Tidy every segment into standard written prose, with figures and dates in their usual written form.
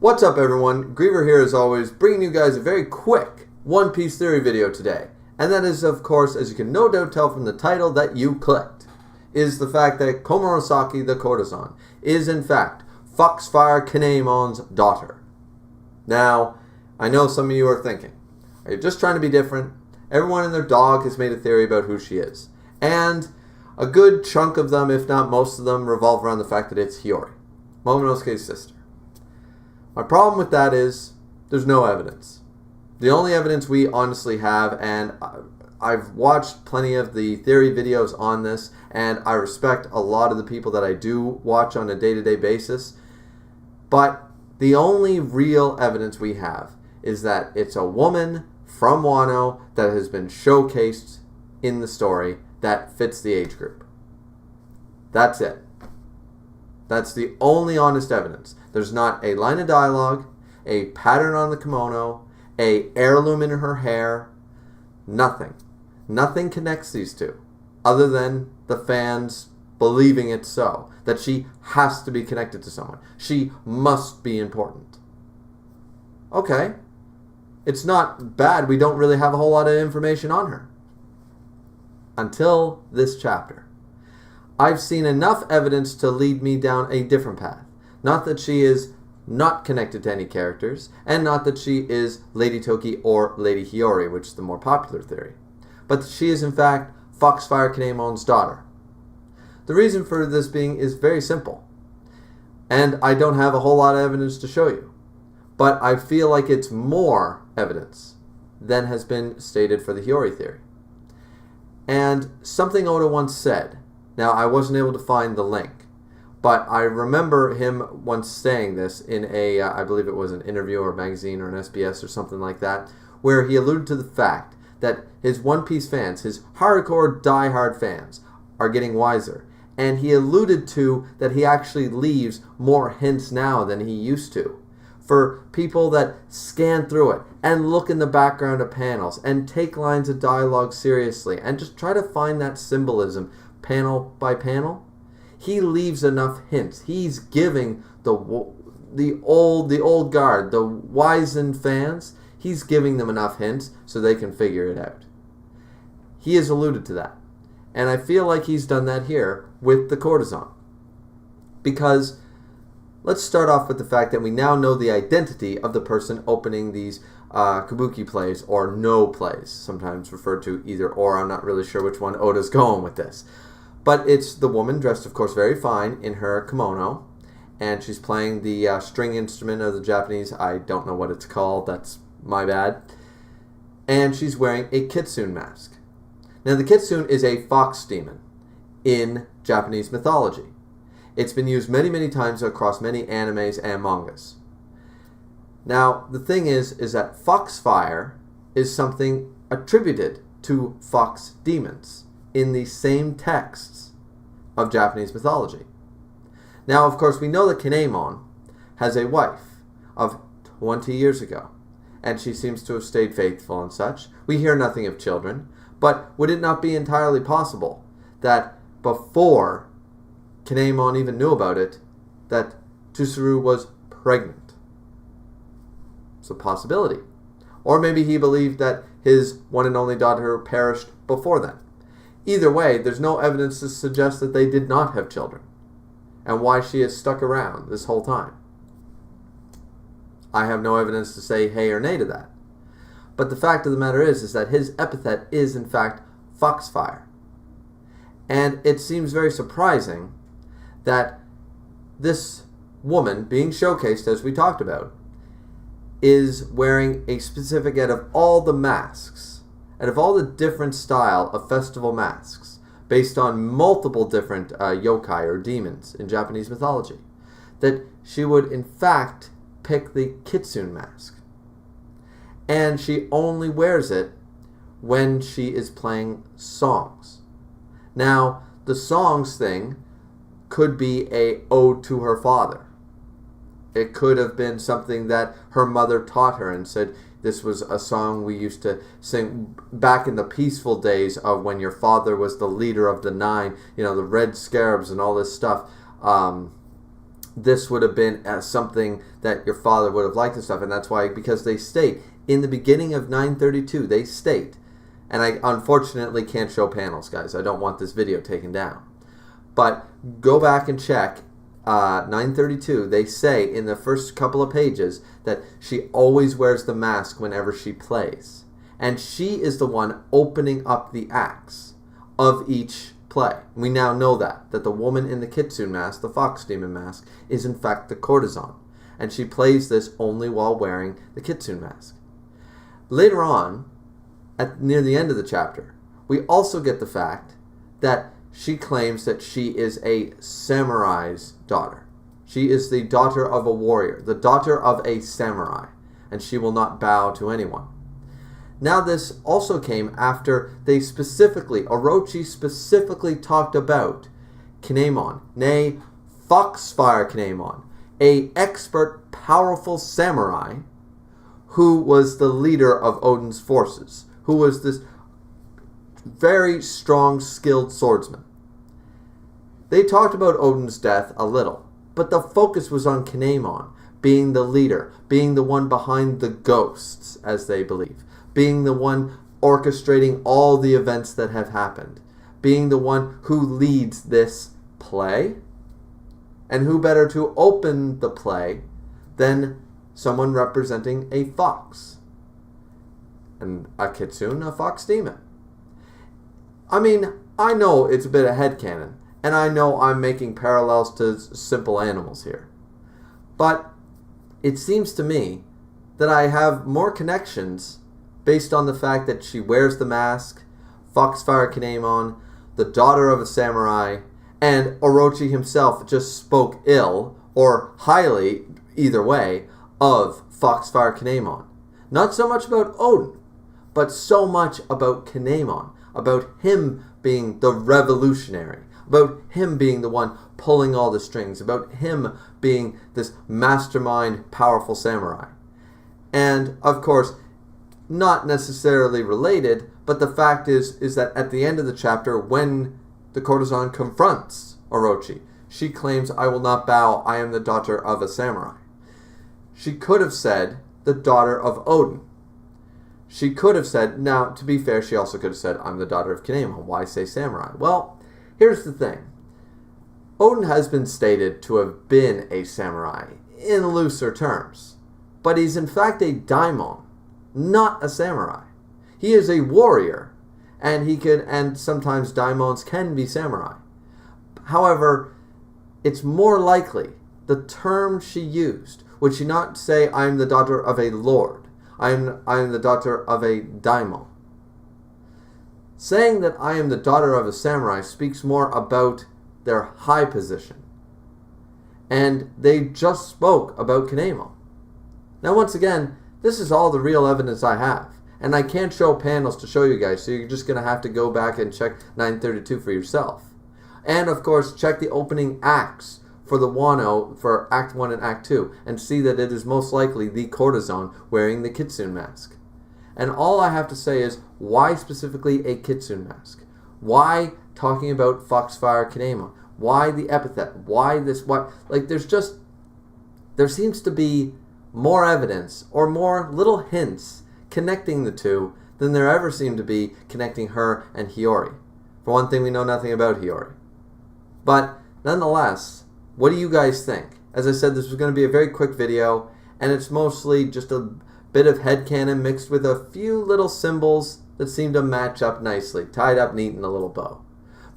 What's up, everyone? Griever here as always, bringing you guys a very quick One Piece theory video today. And that is, of course, as you can no doubt tell from the title that you clicked, is the fact that Komurasaki the courtesan is in fact Foxfire Kinemon's daughter. Now, I know some of you are thinking, are you just trying to be different? Everyone and their dog has made a theory about who she is. And a good chunk of them, if not most of them, revolve around the fact that it's Hiyori, Momonosuke's sister. My problem with that is there's no evidence. The only evidence we honestly have, and I've watched plenty of the theory videos on this, and I respect a lot of the people that I do watch on a day-to-day basis, but the only real evidence we have is that it's a woman from Wano that has been showcased in the story that fits the age group. That's it. That's the only honest evidence. There's not a line of dialogue, a pattern on the kimono, a heirloom in her hair, nothing. Nothing connects these two, other than the fans believing it's so, that she has to be connected to someone. She must be important. Okay. It's not bad. We don't really have a whole lot of information on her. Until this chapter. I've seen enough evidence to lead me down a different path. Not that she is not connected to any characters, and not that she is Lady Toki or Lady Hiyori, which is the more popular theory, but that she is in fact Foxfire Kinemon's daughter. The reason for this being is very simple, and I don't have a whole lot of evidence to show you, but I feel like it's more evidence than has been stated for the Hiyori theory. And something Oda once said, now I wasn't able to find the link, but I remember him once saying this in a, I believe it was an interview or a magazine or an SBS or something like that, where he alluded to the fact that his One Piece fans, his hardcore die-hard fans, are getting wiser. And he alluded to that he actually leaves more hints now than he used to. For people that scan through it and look in the background of panels and take lines of dialogue seriously and just try to find that symbolism panel by panel, he leaves enough hints. He's giving the old guard, the wizened fans, he's giving them enough hints so they can figure it out. He has alluded to that. And I feel like he's done that here with the courtesan. Because let's start off with the fact that we now know the identity of the person opening these kabuki plays, or no plays, sometimes referred to either or. I'm not really sure which one Oda's going with this. But it's the woman dressed, of course, very fine in her kimono, and she's playing the string instrument of the Japanese. I don't know what it's called. That's my bad. And she's wearing a Kitsune mask. Now, the Kitsune is a fox demon in Japanese mythology. It's been used many, many times across many animes and mangas. Now, the thing is that Foxfire is something attributed to fox demons in the same texts of Japanese mythology. Now, of course, we know that Kinemon has a wife of 20 years ago, and she seems to have stayed faithful and such. We hear nothing of children, but would it not be entirely possible that before Kinemon even knew about it, that Tsuru was pregnant? It's a possibility. Or maybe he believed that his one and only daughter perished before then. Either way, there's no evidence to suggest that they did not have children, and why she has stuck around this whole time. I have no evidence to say hey or nay to that. But the fact of the matter is that his epithet is in fact Foxfire. And it seems very surprising that this woman, being showcased as we talked about, is wearing a specific, out of all the masks, out of all the different style of festival masks, based on multiple different yokai or demons in Japanese mythology, that she would in fact pick the Kitsune mask. And she only wears it when she is playing songs. Now, the songs thing could be a ode to her father. It could have been something that her mother taught her and said, this was a song we used to sing back in the peaceful days of when your father was the leader of the 9, the Red Scarabs and all this stuff. this would have been something that your father would have liked and stuff. And that's why, because they state, in the beginning of 932, they state, and I unfortunately can't show panels, guys. I don't want this video taken down. But go back and check 932. They say in the first couple of pages that she always wears the mask whenever she plays. And she is the one opening up the acts of each play. We now know that the woman in the Kitsune mask, the fox demon mask, is in fact the courtesan. And she plays this only while wearing the Kitsune mask. Later on, near the end of the chapter, we also get the fact that she claims that she is a samurai's daughter. She is the daughter of a warrior, the daughter of a samurai, and she will not bow to anyone. Now this also came after Orochi specifically talked about Kinemon, nay, Foxfire Kinemon, a expert, powerful samurai who was the leader of Odin's forces, who was this very strong, skilled swordsman. They talked about Odin's death a little, but the focus was on Kinemon being the leader, being the one behind the ghosts, as they believe, being the one orchestrating all the events that have happened, being the one who leads this play. And who better to open the play than someone representing a fox, and a kitsune, a fox demon. I mean, I know it's a bit of headcanon, and I know I'm making parallels to simple animals here, but it seems to me that I have more connections based on the fact that she wears the mask, Foxfire Kinemon, the daughter of a samurai, and Orochi himself just spoke ill, or highly, either way, of Foxfire Kinemon. Not so much about Odin, but so much about Kinemon, about him being the revolutionary, about him being the one pulling all the strings, about him being this mastermind, powerful samurai. And, of course, not necessarily related, but the fact is that at the end of the chapter, when the courtesan confronts Orochi, she claims, "I will not bow, I am the daughter of a samurai." She could have said, the daughter of Odin. She could have said, now, to be fair, she also could have said, "I'm the daughter of Kinemon." Why say samurai? Well, here's the thing. Odin has been stated to have been a samurai, in looser terms. But he's in fact a daimon, not a samurai. He is a warrior, and sometimes daimons can be samurai. However, it's more likely the term she used, would she not say, "I am the daughter of a lord. I am the daughter of a daimon." Saying that I am the daughter of a samurai speaks more about their high position. And they just spoke about Kinemon. Now once again, this is all the real evidence I have. And I can't show panels to show you guys, so you're just going to have to go back and check 932 for yourself. And of course, check the opening acts for the Wano for Act 1 and Act 2, and see that it is most likely the courtesan wearing the Kitsune mask. And all I have to say is, why specifically a Kitsune mask? Why talking about Foxfire Kinemon? Why the epithet? Why this? Why? Like, there seems to be more evidence, or more little hints connecting the two than there ever seemed to be connecting her and Hiyori. For one thing, we know nothing about Hiyori. But nonetheless, what do you guys think? As I said, this was going to be a very quick video, and it's mostly just a bit of headcanon mixed with a few little symbols that seem to match up nicely, tied up neat in a little bow.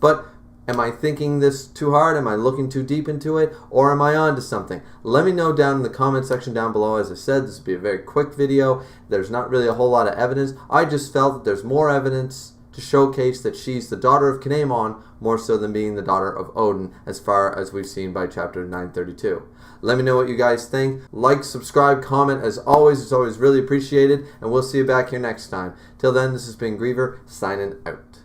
But am I thinking this too hard? Am I looking too deep into it? Or am I on to something? Let me know down in the comment section down below. As I said, this will be a very quick video. There's not really a whole lot of evidence. I just felt that there's more evidence to showcase that she's the daughter of Kinemon, more so than being the daughter of Odin, as far as we've seen by chapter 932. Let me know what you guys think. Like, subscribe, comment. As always, it's always really appreciated, and we'll see you back here next time. Till then, this has been Griever, signing out.